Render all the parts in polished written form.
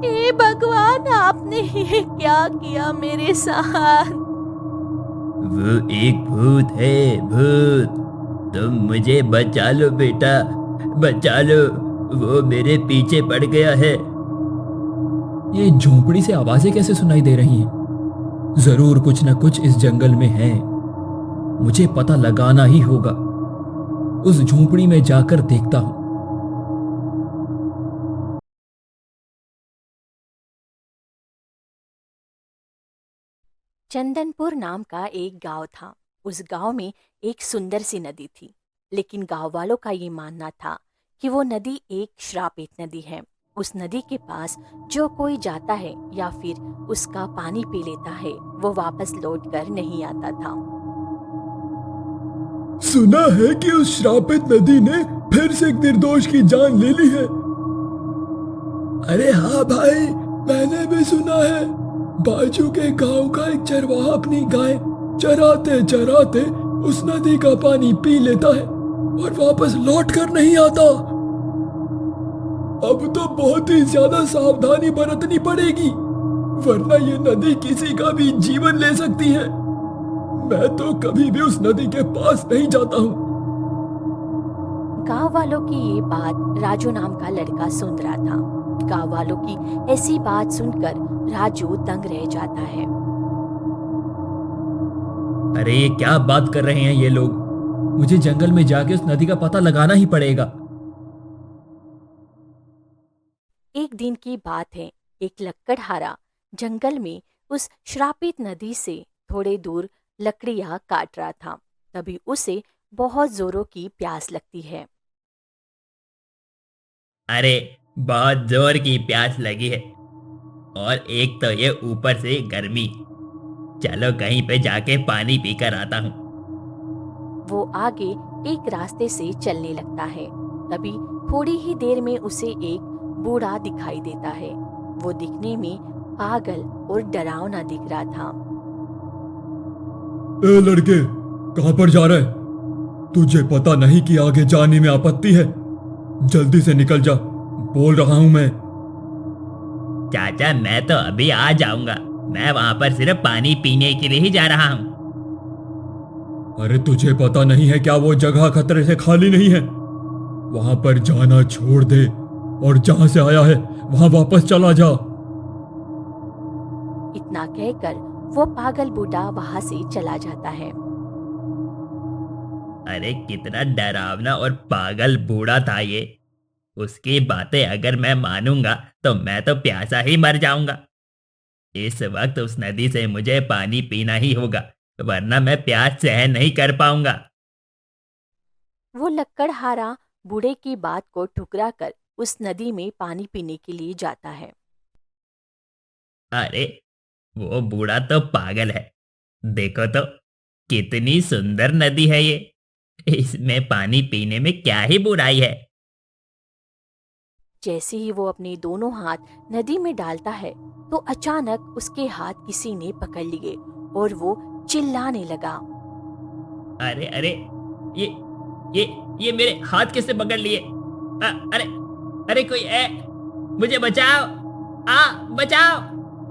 हे भगवान, आपने ये क्या किया मेरे साथ? वो एक भूत है, भूत। तुम मुझे बचा लो बेटा, बचा लो। वो मेरे पीछे पड़ गया है। ये झोंपड़ी से आवाजें कैसे सुनाई दे रही हैं? जरूर कुछ न कुछ इस जंगल में है। मुझे पता लगाना ही होगा। उस झोंपड़ी में जाकर देखता हूं। चंदनपुर नाम का एक गांव था। उस गांव में एक सुंदर सी नदी थी, लेकिन गांव वालों का ये मानना था कि वो नदी एक श्रापित नदी है। उस नदी के पास जो कोई जाता है या फिर उसका पानी पी लेता है, वो वापस लौट कर नहीं आता था। सुना है कि उस श्रापित नदी ने फिर से एक निर्दोष की जान ले ली है। अरे हाँ भाई, मैंने भी सुना है। बाजू के गांव का एक चरवाहा अपनी गाय चराते चराते उस नदी का पानी पी लेता है और वापस लौट कर नहीं आता। अब तो बहुत ही ज्यादा सावधानी बरतनी पड़ेगी, वरना ये नदी किसी का भी जीवन ले सकती है। मैं तो कभी भी उस नदी के पास नहीं जाता हूँ। गांव वालों की ये बात राजू नाम का लड़का सुन रहा था। गांव वालों की ऐसी बात सुनकर राजू दंग रह जाता है। अरे ये क्या बात कर रहे हैं ये लोग? मुझे जंगल में जाके उस नदी का पता लगाना ही पड़ेगा। एक दिन की बात है। एक लक्कड़हारा जंगल में उस श्रापित नदी से थोड़े दूर लकड़ियां काट रहा था। तभी उसे बहुत जोरों की प्यास लगती है। अरे बहुत जोर की प्यास लगी है, और एक तो ये ऊपर से गर्मी। चलो कहीं पे जाके पानी पीकर आता हूँ। वो आगे एक रास्ते से चलने लगता है। तभी थोड़ी ही देर में उसे एक बूढ़ा दिखाई देता है। वो दिखने में पागल और डरावना दिख रहा था। ए लड़के, कहां पर जा रहा है? तुझे पता नहीं कि आगे जाने में आपत्ति है? जल्दी से निकल जा, बोल रहा हूं मैं। चाचा मैं तो अभी आ जाऊंगा, मैं वहां पर सिर्फ पानी पीने के लिए ही जा रहा हूँ। अरे तुझे पता नहीं है क्या वो जगह खतरे से खाली नहीं है? वहां पर जाना छोड़ दे और जहां से आया है वहां वापस चला जा। इतना कहकर वो पागल बूढ़ा वहां से चला जाता है। अरे कितना डरावना और पागल बूढ़ा था ये। उसकी बातें अगर मैं मानूंगा तो मैं तो प्यासा ही मर जाऊंगा। इस वक्त उस नदी से मुझे पानी पीना ही होगा, वरना मैं प्यास सहन नहीं कर पाऊंगा। वो लक्कड़हारा बूढ़े की बात को ठुकरा कर उस नदी में पानी पीने के लिए जाता है। अरे वो बूढ़ा तो पागल है। देखो तो कितनी सुंदर नदी है ये। इसमें पानी पीने में क्या ही बुराई है। जैसे ही वो अपने दोनों हाथ नदी में डालता है, तो अचानक उसके हाथ किसी ने पकड़ लिए और वो चिल्लाने लगा। अरे अरे ये ये ये मेरे हाथ किसने पकड़ लिए? अरे अरे कोई है, मुझे बचाओ, बचाओ।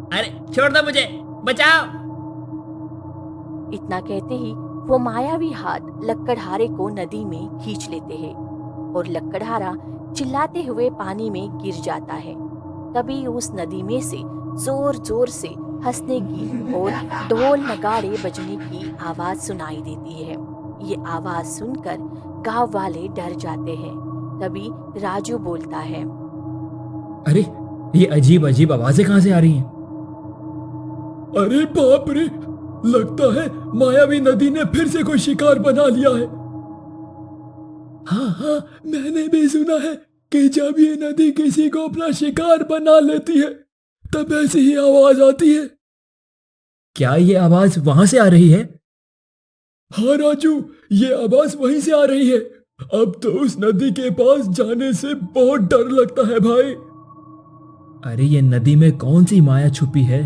अरे छोड़ दो मुझे, बचाओ। इतना कहते ही वो मायावी हाथ लक्कड़हारे को नदी में खींच लेते हैं और लक्कड़हारा चिल्लाते हुए पानी में गिर जाता है। तभी उस नदी में से जोर जोर से हंसने की और ढोल नगाड़े बजने की आवाज सुनाई देती है। ये आवाज सुनकर गांव वाले डर जाते हैं। तभी राजू बोलता है। अरे ये अजीब अजीब आवाजें कहां से आ रही हैं? अरे बाप रे, लगता है मायावी नदी ने फिर से कोई शिकार बना लिया है। हाँ हाँ, मैंने भी सुना है कि जब ये नदी किसी को अपना शिकार बना लेती है तब ऐसी ही आवाज आती है। क्या ये आवाज वहां से आ रही है? हाँ राजू, ये आवाज वहीं से आ रही है। अब तो उस नदी के पास जाने से बहुत डर लगता है भाई। अरे ये नदी में कौन सी माया छुपी है?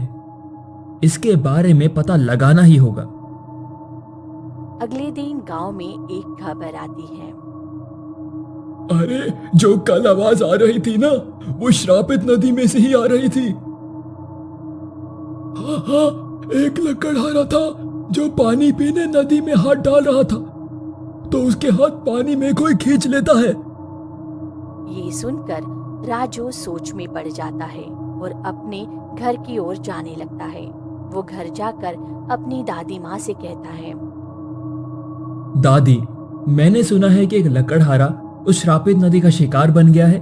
इसके बारे में पता लगाना ही होगा। अगले दिन गांव में एक खबर आती है। अरे जो कल आवाज आ रही थी ना, वो श्रापित नदी में से ही आ रही थी। हाँ हाँ, एक लकड़हारा था जो पानी पीने नदी में हाथ डाल रहा था, तो उसके हाथ पानी में कोई खींच लेता है। ये सुनकर राजू सोच में पड़ जाता है और अपने घर की ओर जाने लगता है। वो घर जाकर अपनी दादी माँ से कहता है, दादी, मैंने सुना है कि एक लकड़हारा उस श्रापित नदी का शिकार बन गया है।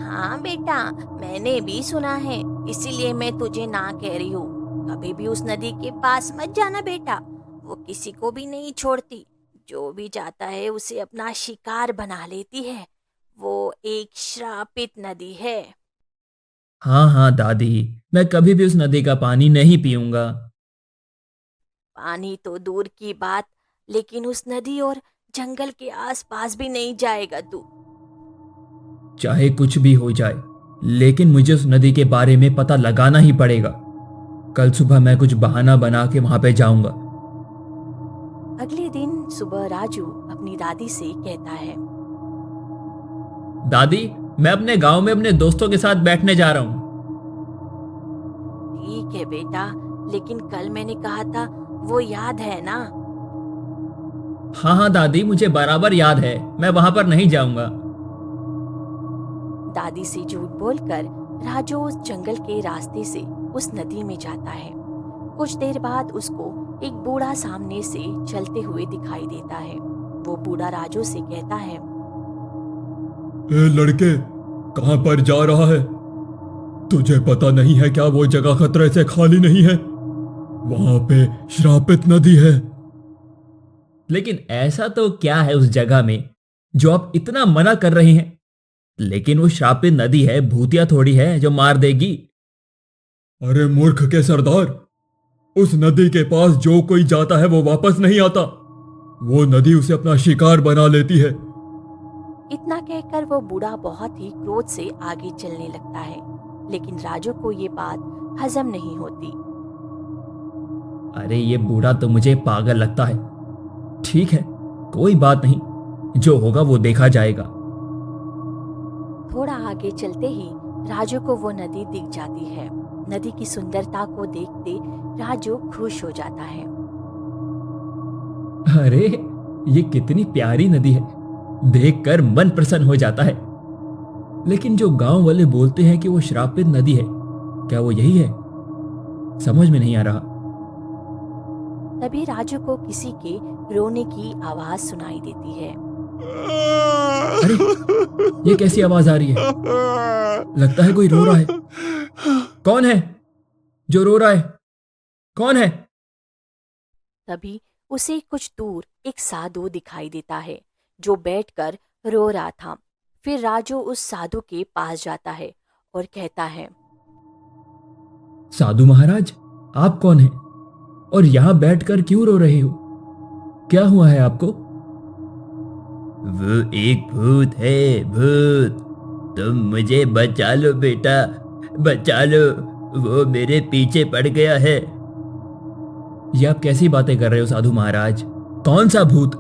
हाँ बेटा, मैंने भी सुना है, इसीलिए मैं तुझे ना कह रही हूँ। कभी भी उस नदी के पास मत जाना बेटा, वो किसी को भी नहीं छोड़ती। जो भी जाता है उसे अपना शिकार बना लेती है। वो एक श्रापित नदी है। हाँ हाँ दादी, मैं कभी भी उस नदी का पानी नहीं पीऊंगा। पानी तो दूर की बात, लेकिन उस नदी और जंगल के आसपास भी नहीं जाएगा तू। चाहे कुछ भी हो जाए, लेकिन मुझे उस नदी के बारे में पता लगाना ही पड़ेगा। कल सुबह मैं कुछ बहाना बना के वहां पे जाऊंगा। अगले दिन सुबह राजू अपनी दादी से कहता है, दादी, मैं अपने गांव में अपने दोस्तों के साथ बैठने जा रहा हूं। ठीक है बेटा, लेकिन कल मैंने कहा था, वो याद है ना? हाँ हाँ दादी, मुझे बराबर याद है, मैं वहां पर नहीं जाऊंगा। दादी से झूठ बोलकर राजू उस जंगल के रास्ते से उस नदी में जाता है। कुछ देर बाद उसको एक बूढ़ा सामने से चलते हुए दिखाई देता है। वो बूढ़ा राजू से कहता है, ए लड़के, कहां पर जा रहा है? तुझे पता नहीं है क्या वो जगह खतरे से खाली नहीं है? वहां पे श्रापित नदी है। लेकिन ऐसा तो क्या है उस जगह में जो आप इतना मना कर रहे हैं? लेकिन वो श्रापित नदी है, भूतिया थोड़ी है जो मार देगी। अरे मूर्ख के सरदार, उस नदी के पास जो कोई जाता है वो वापस नहीं आता। वो नदी उसे अपना शिकार बना लेती है। इतना कहकर वो बूढ़ा बहुत ही क्रोध से आगे चलने लगता है, लेकिन राजू को ये बात हजम नहीं होती। अरे ये बूढ़ा तो मुझे पागल लगता है। ठीक है, कोई बात नहीं, जो होगा वो देखा जाएगा। थोड़ा आगे चलते ही राजू को वो नदी दिख जाती है। नदी की सुंदरता को देखते राजू खुश हो जाता है। अरे ये कितनी प्यारी नदी है, देखकर मन प्रसन्न हो जाता है। लेकिन जो गांव वाले बोलते हैं कि वो श्रापित नदी है, क्या वो यही है? समझ में नहीं आ रहा। तभी राजू को किसी के रोने की आवाज सुनाई देती है। अरे ये कैसी आवाज आ रही है? लगता है कोई रो रहा है। कौन है जो रो रहा है? कौन है? तभी उसे कुछ दूर एक साधु दिखाई देता है जो बैठकर रो रहा था। फिर राजू उस साधु के पास जाता है और कहता है, साधु महाराज, आप कौन हैं और यहां बैठकर क्यों रो रहे हो? क्या हुआ है आपको? वो एक भूत है, भूत। तुम मुझे बचा लो बेटा, बचा लो। वो मेरे पीछे पड़ गया है। ये आप कैसी बातें कर रहे हो साधु महाराज? कौन सा भूत?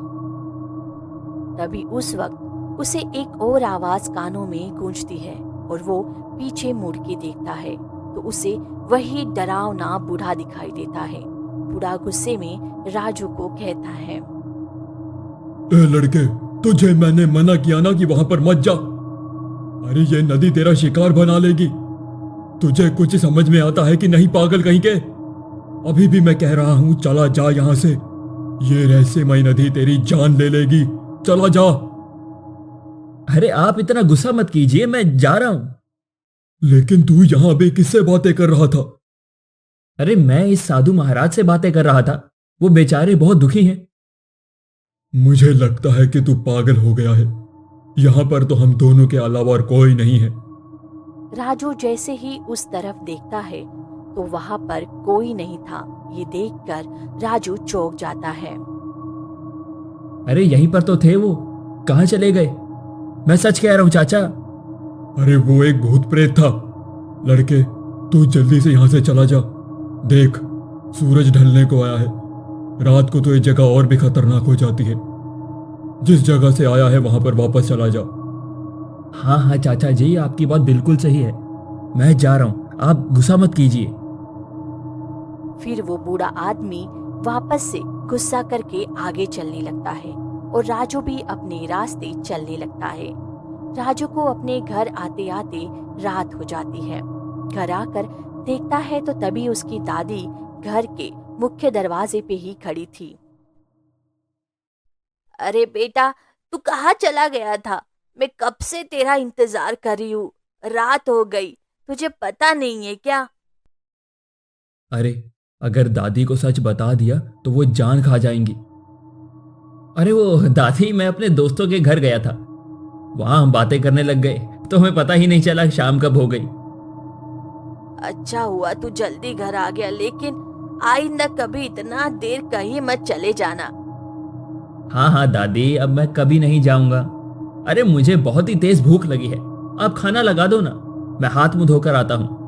तभी उस वक्त उसे एक और आवाज कानों में गूंजती है और वो पीछे मुड़ के देखता है तो उसे वही डरावना बूढ़ा दिखाई देता है। बूढ़ा गुस्से में राजू को कहता है, ए लड़के, तुझे मैंने मना किया ना कि वहां पर मत जा। अरे ये नदी तेरा शिकार बना लेगी। तुझे कुछ समझ में आता है कि नहीं, पागल कहीं के? अभी भी मैं कह रहा हूं, चला जा यहां से। ये रहस्यमय नदी तेरी जान ले लेगी। चला जा। अरे आप इतना गुस्सा मत कीजिए, मैं जा रहा हूं। लेकिन तू यहां भी किससे बातें कर रहा था? अरे मैं इस साधु महाराज से बातें कर रहा था। वो बेचारे बहुत दुखी हैं। मुझे लगता है कि तू पागल हो गया है। यहां पर तो हम दोनों के अलावा और कोई नहीं है। राजू जैसे ही उस तरफ देखता है तो वहां पर कोई नहीं था। ये देखकर राजू चौंक जाता है। अरे यहीं पर तो थे वो, कहां चले गए? मैं सच कह रहा हूं चाचा। अरे वो एक भूत प्रेत था। लड़के, तू जल्दी से यहां से चला जा। देख, सूरज ढलने को आया है। रात को तो ये जगह और भी खतरनाक हो जाती है। जिस जगह से आया है वहां पर वापस चला जा। हाँ हाँ चाचा जी, आपकी बात बिल्कुल सही है। मैं जा रहा हूं, आप गुस्सा मत कीजिए। फिर वो बूढ़ा आदमी वापस से गुस्सा करके आगे चलने लगता है और राजू भी अपने रास्ते चलने लगता है। राजू को अपने घर आते आते रात हो जाती है। घर आकर देखता है तो तभी उसकी दादी घर के मुख्य दरवाजे पे ही खड़ी थी। अरे बेटा, तू कहाँ चला गया था? मैं कब से तेरा इंतजार कर रही हूँ। रात हो गई, तुझे पता नहीं है क्या? अरे अगर दादी को सच बता दिया तो वो जान खा जाएंगी। अरे वो दादी, मैं अपने दोस्तों के घर गया था, वहां हम बातें करने लग गए तो हमें पता ही नहीं चला शाम कब हो गई। अच्छा हुआ तू जल्दी घर आ गया, लेकिन आइंदा कभी इतना देर कहीं मत चले जाना। हाँ हाँ दादी, अब मैं कभी नहीं जाऊंगा। अरे मुझे बहुत ही तेज भूख लगी है, आप खाना लगा दो ना, मैं हाथ मुंह धोकर आता हूँ।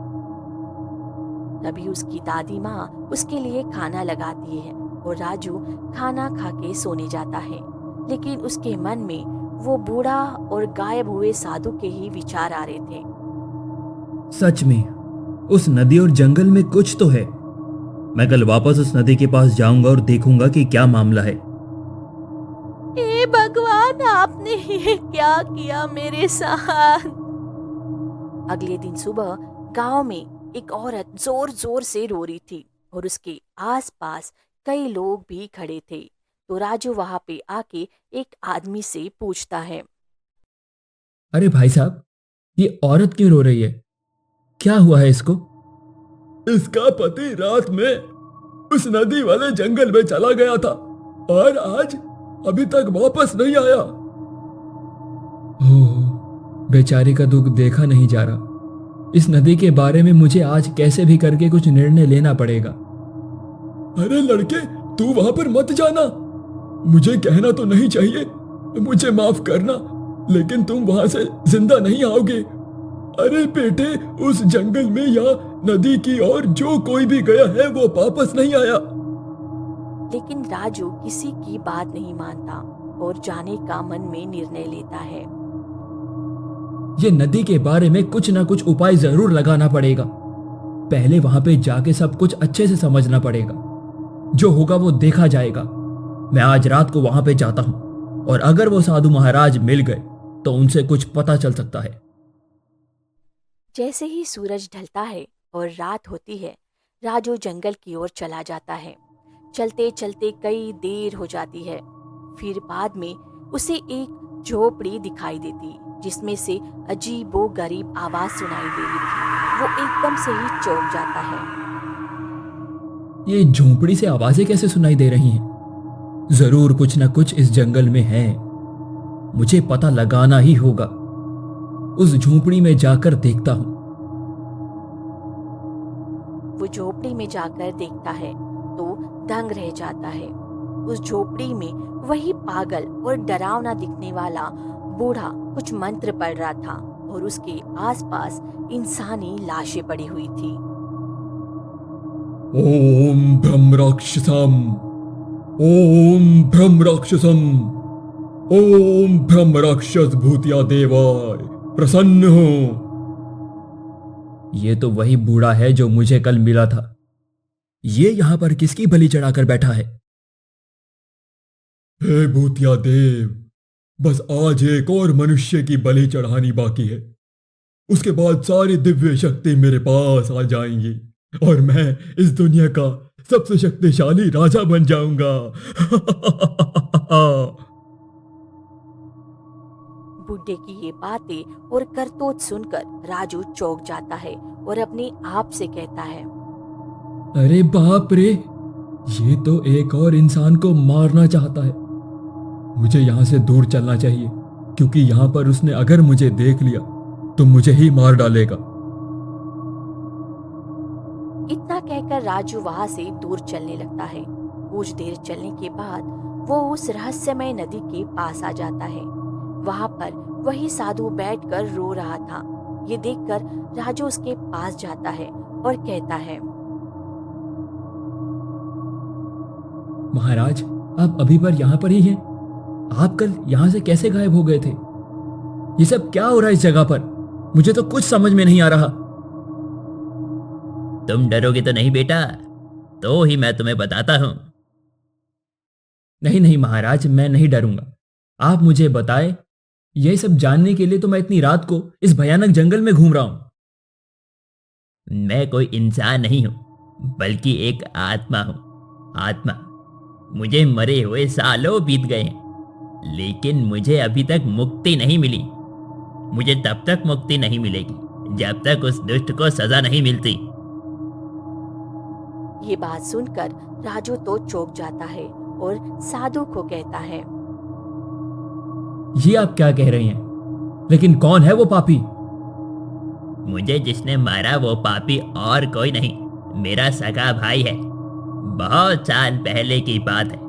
तभी उसकी दादी माँ उसके लिए खाना लगाती है और राजू खाना खा के सोने जाता है। लेकिन उसके मन में वो बूढ़ा और गायब हुए साधु के ही विचार आ रहे थे। सच में उस नदी और जंगल में कुछ तो है। मैं कल वापस उस नदी के पास जाऊंगा और देखूंगा कि क्या मामला है। हे भगवान, आपने ये क्या किया मेरे साथ? अगले दिन सुबह गांव में एक औरत जोर जोर से रो रही थी और उसके आसपास कई लोग भी खड़े थे। तो राजू वहां पे आके एक आदमी से पूछता है। अरे भाई साहब, ये औरत क्यों रो रही है? क्या हुआ है इसको? इसका पति रात में उस नदी वाले जंगल में चला गया था और आज अभी तक वापस नहीं आया। ओह, बेचारी का दुख देखा नहीं जा रहा। इस नदी के बारे में मुझे आज कैसे भी करके कुछ निर्णय लेना पड़ेगा। अरे लड़के, तू वहां पर मत जाना। मुझे कहना तो नहीं चाहिए, मुझे माफ करना, लेकिन तुम वहां से जिंदा नहीं आओगे। अरे बेटे, उस जंगल में या नदी की ओर जो कोई भी गया है वो वापस नहीं आया। लेकिन राजू किसी की बात नहीं मानता और जाने का मन में निर्णय लेता है। ये नदी के बारे में कुछ ना कुछ उपाय जरूर लगाना पड़ेगा। पहले वहां पे जाके सब कुछ अच्छे से समझना पड़ेगा। जो होगा वो देखा जाएगा। मैं आज रात को वहां पे जाता हूं और अगर वो साधु महाराज मिल गए तो उनसे कुछ पता चल सकता है। जैसे ही सूरज ढलता है और रात होती है, राजू जंगल की ओर चला जाता है। चलते चलते कई देर हो जाती है। फिर बाद में उसे एक झोपड़ी दिखाई देती जिसमें से अजीबो गरीब आवाज सुनाई दे रही थी। वो एकदम से ही चौंक जाता है। ये झोंपड़ी से आवाजें कैसे सुनाई दे रही हैं? जरूर कुछ ना कुछ इस जंगल में है। मुझे पता लगाना ही होगा। उस झोंपड़ी में जाकर देखता हूं। वो झोपड़ी में जाकर देखता है तो दंग रह जाता है। उस झोपड़ी में वही पागल और डरावना दिखने वाला बूढ़ा कुछ मंत्र पढ़ रहा था और उसके आसपास इंसानी लाशें पड़ी हुई थी। ओम भ्रम राक्षसम, ओम भ्रम राक्षसम, ओम भ्रम राक्षस भूतिया देवाय प्रसन्न हो। ये तो वही बूढ़ा है जो मुझे कल मिला था। ये यहां पर किसकी बलि चढ़ाकर बैठा है? हे भूतिया देव, बस आज एक और मनुष्य की बलि चढ़ानी बाकी है। उसके बाद सारी दिव्य शक्ति मेरे पास आ जाएंगी और मैं इस दुनिया का सबसे शक्तिशाली राजा बन जाऊंगा। बुड्ढे की ये बातें और करतूत सुनकर राजू चौंक जाता है और अपने आप से कहता है, अरे बाप रे, ये तो एक और इंसान को मारना चाहता है। मुझे यहां से दूर चलना चाहिए क्योंकि यहां पर उसने अगर मुझे देख लिया तो मुझे ही मार डालेगा। इतना कहकर राजू वहां से दूर चलने लगता है। कुछ देर चलने के बाद वो उस रहस्यमय नदी के पास आ जाता है। वहां पर वही साधु बैठकर रो रहा था। ये देखकर राजू उसके पास जाता है और कहता है, महाराज, आप अभी पर यहाँ पर ही हैं? आप कल यहां से कैसे गायब हो गए थे? ये सब क्या हो रहा है इस जगह पर? मुझे तो कुछ समझ में नहीं आ रहा। तुम डरोगे तो नहीं बेटा, तो ही मैं तुम्हें बताता हूं। नहीं नहीं महाराज, मैं नहीं डरूंगा। आप मुझे बताए। यह सब जानने के लिए तो मैं इतनी रात को इस भयानक जंगल में घूम रहा हूं। मैं कोई इंसान नहीं हूं, बल्कि एक आत्मा हूं। आत्मा। मुझे मरे हुए सालों बीत गए हैं, लेकिन मुझे अभी तक मुक्ति नहीं मिली। मुझे तब तक मुक्ति नहीं मिलेगी जब तक उस दुष्ट को सजा नहीं मिलती। ये बात सुनकर राजू तो चौंक जाता है और साधु को कहता है, ये आप क्या कह रहे हैं? लेकिन कौन है वो पापी? मुझे जिसने मारा वो पापी और कोई नहीं, मेरा सगा भाई है। बहुत साल पहले की बात है।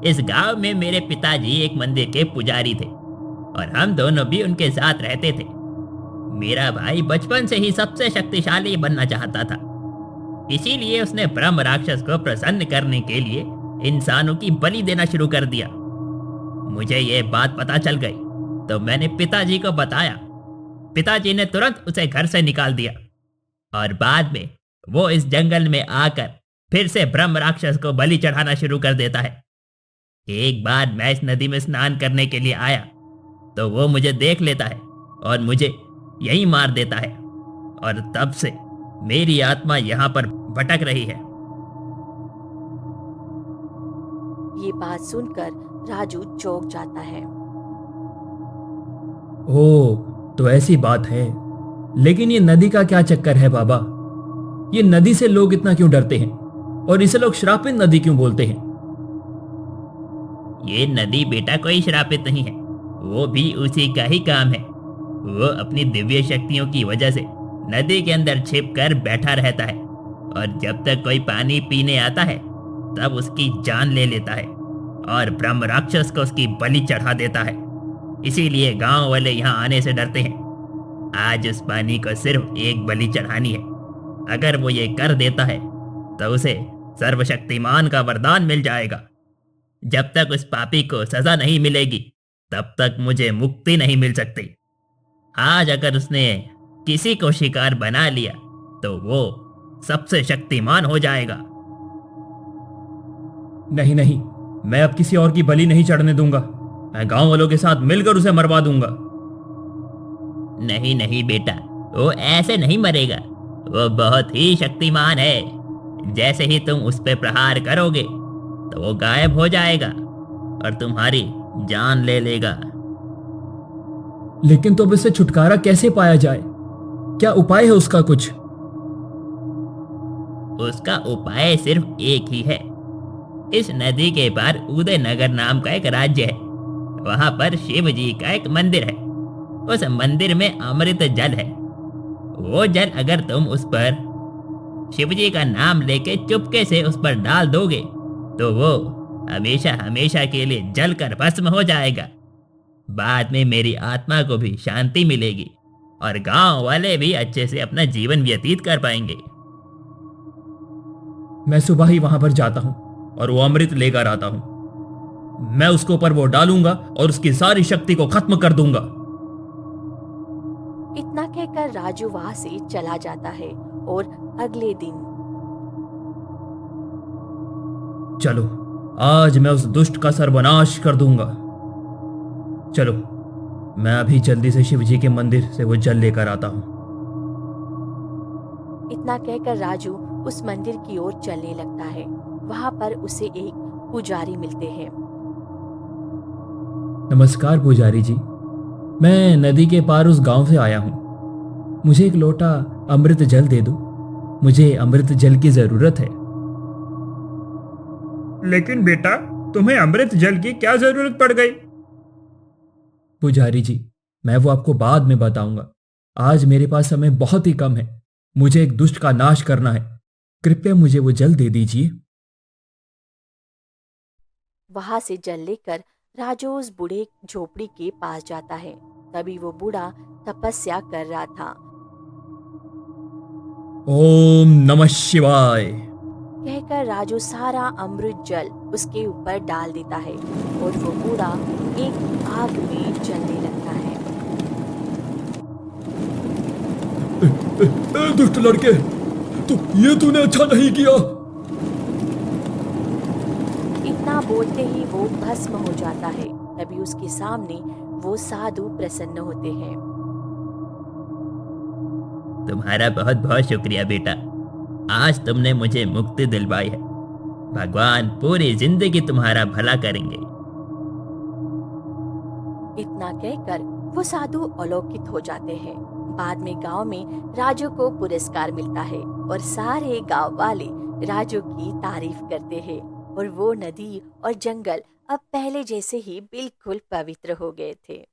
इस गांव में मेरे पिताजी एक मंदिर के पुजारी थे और हम दोनों भी उनके साथ रहते थे। मेरा भाई बचपन से ही सबसे शक्तिशाली बनना चाहता था, इसीलिए उसने ब्रह्म राक्षस को प्रसन्न करने के लिए इंसानों की बलि देना शुरू कर दिया। मुझे यह बात पता चल गई तो मैंने पिताजी को बताया। पिताजी ने तुरंत उसे घर से निकाल दिया और बाद में वो इस जंगल में आकर फिर से ब्रह्म राक्षस को बलि चढ़ाना शुरू कर देता है। एक बार मैं इस नदी में स्नान करने के लिए आया तो वो मुझे देख लेता है और मुझे यहीं मार देता है, और तब से मेरी आत्मा यहाँ पर भटक रही है। ये बात सुनकर राजू चौंक जाता है। ओह, तो ऐसी बात है। लेकिन ये नदी का क्या चक्कर है बाबा? ये नदी से लोग इतना क्यों डरते हैं और इसे लोग श्रापित नदी क्यों बोलते हैं? ये नदी बेटा कोई श्रापित नहीं है, वो भी उसी का ही काम है। वो अपनी दिव्य शक्तियों की वजह से नदी के अंदर छिप कर बैठा रहता है और जब तक कोई पानी पीने आता है तब उसकी जान ले लेता है और ब्रह्म राक्षस को उसकी बलि चढ़ा देता है। इसीलिए गांव वाले यहाँ आने से डरते हैं। आज उस पानी को सिर्फ एक बलि चढ़ानी है। अगर वो ये कर देता है तो उसे सर्वशक्तिमान का वरदान मिल जाएगा। जब तक उस पापी को सजा नहीं मिलेगी तब तक मुझे मुक्ति नहीं मिल सकती। आज अगर उसने किसी को शिकार बना लिया तो वो सबसे शक्तिमान हो जाएगा। नहीं नहीं, मैं अब किसी और की बलि नहीं चढ़ने दूंगा। मैं गांव वालों के साथ मिलकर उसे मरवा दूंगा। नहीं नहीं बेटा, वो ऐसे नहीं मरेगा। वो बहुत ही शक्तिमान है। जैसे ही तुम उस पे प्रहार करोगे तो वो गायब हो जाएगा और तुम्हारी जान ले लेगा। लेकिन तो अब इससे छुटकारा कैसे पाया जाए? क्या उपाय है उसका कुछ? उसका उपाय सिर्फ एक ही है। इस नदी के पार उदयनगर नाम का एक राज्य है। वहां पर शिव जी का एक मंदिर है। उस मंदिर में अमृत जल है। वो जल अगर तुम उस पर शिव जी का नाम लेके चुपके से उस पर डाल दोगे तो वो हमेशा हमेशा के लिए जलकर भस्म हो जाएगा। बाद में मेरी आत्मा को भी शांति मिलेगी और गांव वाले भी अच्छे से अपना जीवन व्यतीत कर पाएंगे। मैं सुबह ही वहां पर जाता हूं और वो अमृत लेकर आता हूं। मैं उसके ऊपर वो डालूंगा और उसकी सारी शक्ति को खत्म कर दूंगा। इतना कहकर राजू वहां से चला जाता है और अगले दिन चलो, आज मैं उस दुष्ट का सर्वनाश कर दूंगा। चलो, मैं अभी जल्दी से शिव जी के मंदिर से वो जल लेकर आता हूं। इतना कहकर राजू उस मंदिर की ओर चलने लगता है। वहां पर उसे एक पुजारी मिलते हैं। नमस्कार पुजारी जी, मैं नदी के पार उस गांव से आया हूं। मुझे एक लोटा अमृत जल दे दो। मुझे अमृत जल की जरूरत है। लेकिन बेटा, तुम्हें अमृत जल की क्या जरूरत पड़ गई? पुजारी जी, मैं वो आपको बाद में बताऊंगा। आज मेरे पास समय बहुत ही कम है। मुझे एक दुष्ट का नाश करना है। कृपया मुझे वो जल दे दीजिए। वहां से जल लेकर राजू उस बूढ़े झोपड़ी के पास जाता है। तभी वो बूढ़ा तपस्या कर रहा था। ओम नमः शिवाय कहकर कहकर राजू सारा अमृत जल उसके ऊपर डाल देता है और वो बूढ़ा एक आग में जलने लगता है। दुष्ट लड़के, ये तूने अच्छा नहीं किया। इतना बोलते ही वो भस्म हो जाता है। तभी उसके सामने वो साधु प्रसन्न होते हैं। तुम्हारा बहुत बहुत शुक्रिया बेटा, आज तुमने मुझे मुक्ति दिलवाई है। भगवान पूरी जिंदगी तुम्हारा भला करेंगे। इतना कहकर वो साधु अलौकित हो जाते हैं। बाद में गांव में राजू को पुरस्कार मिलता है और सारे गांव वाले राजू की तारीफ करते हैं और वो नदी और जंगल अब पहले जैसे ही बिल्कुल पवित्र हो गए थे।